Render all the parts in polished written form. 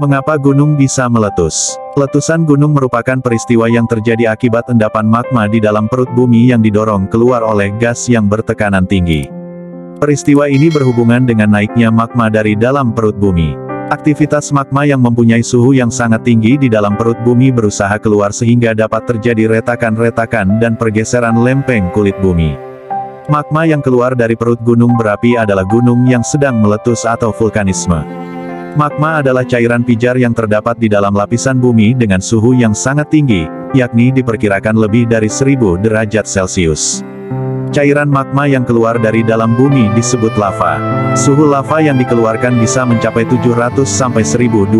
Mengapa gunung bisa meletus? Letusan gunung merupakan peristiwa yang terjadi akibat endapan magma di dalam perut bumi yang didorong keluar oleh gas yang bertekanan tinggi. Peristiwa ini berhubungan dengan naiknya magma dari dalam perut bumi. Aktivitas magma yang mempunyai suhu yang sangat tinggi di dalam perut bumi berusaha keluar sehingga dapat terjadi retakan-retakan dan pergeseran lempeng kulit bumi. Magma yang keluar dari perut gunung berapi adalah gunung yang sedang meletus atau vulkanisme. Magma adalah cairan pijar yang terdapat di dalam lapisan bumi dengan suhu yang sangat tinggi, yakni diperkirakan lebih dari 1000 derajat Celcius. Cairan magma yang keluar dari dalam bumi disebut lava. Suhu lava yang dikeluarkan bisa mencapai 700 sampai 1200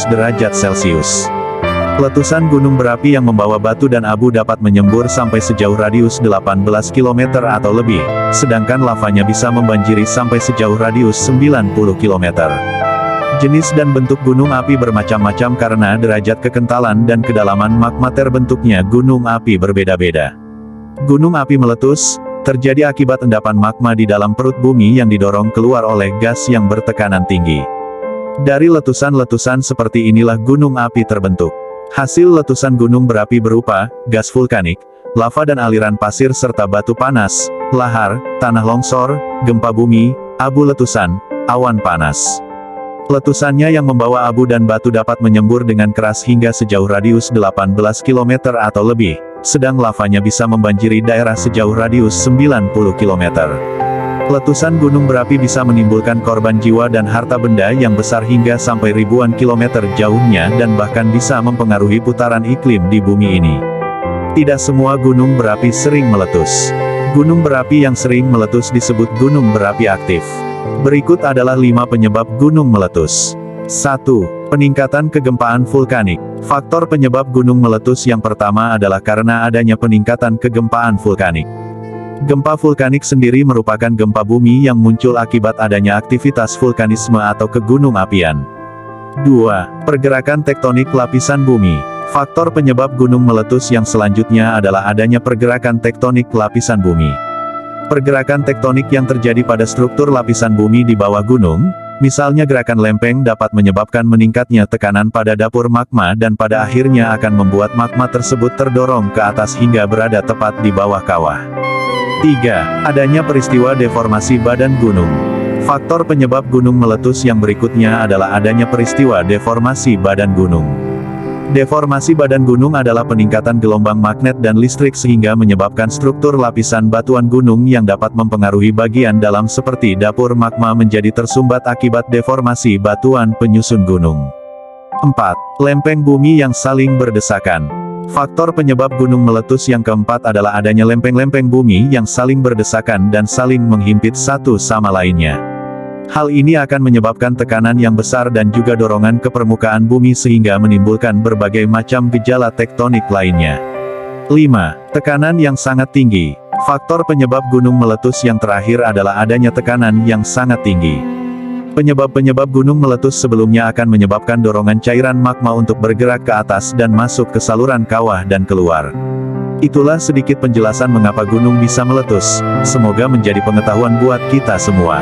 derajat Celcius. Letusan gunung berapi yang membawa batu dan abu dapat menyembur sampai sejauh radius 18 km atau lebih, sedangkan lavanya bisa membanjiri sampai sejauh radius 90 km. Jenis dan bentuk gunung api bermacam-macam karena derajat kekentalan dan kedalaman magma terbentuknya gunung api berbeda-beda. Gunung api meletus terjadi akibat endapan magma di dalam perut bumi yang didorong keluar oleh gas yang bertekanan tinggi. Dari letusan-letusan seperti inilah gunung api terbentuk. Hasil letusan gunung berapi berupa gas vulkanik, lava dan aliran pasir serta batu panas, lahar, tanah longsor, gempa bumi, abu letusan, awan panas. Letusannya yang membawa abu dan batu dapat menyembur dengan keras hingga sejauh radius 18 km atau lebih, sedang lavanya bisa membanjiri daerah sejauh radius 90 km. Letusan gunung berapi bisa menimbulkan korban jiwa dan harta benda yang besar hingga sampai ribuan kilometer jauhnya dan bahkan bisa mempengaruhi putaran iklim di bumi ini. Tidak semua gunung berapi sering meletus. Gunung berapi yang sering meletus disebut gunung berapi aktif. Berikut adalah 5 penyebab gunung meletus. 1. Peningkatan kegempaan vulkanik. Faktor penyebab gunung meletus yang pertama adalah karena adanya peningkatan kegempaan vulkanik. Gempa vulkanik sendiri merupakan gempa bumi yang muncul akibat adanya aktivitas vulkanisme atau kegunung apian. 2. Pergerakan tektonik lapisan bumi. Faktor penyebab gunung meletus yang selanjutnya adalah adanya pergerakan tektonik lapisan bumi. Pergerakan tektonik yang terjadi pada struktur lapisan bumi di bawah gunung, misalnya gerakan lempeng dapat menyebabkan meningkatnya tekanan pada dapur magma dan pada akhirnya akan membuat magma tersebut terdorong ke atas hingga berada tepat di bawah kawah. 3. Adanya peristiwa deformasi badan gunung. Faktor penyebab gunung meletus yang berikutnya adalah adanya peristiwa deformasi badan gunung. Deformasi badan gunung adalah peningkatan gelombang magnet dan listrik sehingga menyebabkan struktur lapisan batuan gunung yang dapat mempengaruhi bagian dalam seperti dapur magma menjadi tersumbat akibat deformasi batuan penyusun gunung. 4. Lempeng bumi yang saling berdesakan. Faktor penyebab gunung meletus yang keempat adalah adanya lempeng-lempeng bumi yang saling berdesakan dan saling menghimpit satu sama lainnya. Hal ini akan menyebabkan tekanan yang besar dan juga dorongan ke permukaan bumi sehingga menimbulkan berbagai macam gejala tektonik lainnya. 5. Tekanan yang sangat tinggi. Faktor penyebab gunung meletus yang terakhir adalah adanya tekanan yang sangat tinggi. Penyebab-penyebab gunung meletus sebelumnya akan menyebabkan dorongan cairan magma untuk bergerak ke atas dan masuk ke saluran kawah dan keluar. Itulah sedikit penjelasan mengapa gunung bisa meletus. Semoga menjadi pengetahuan buat kita semua.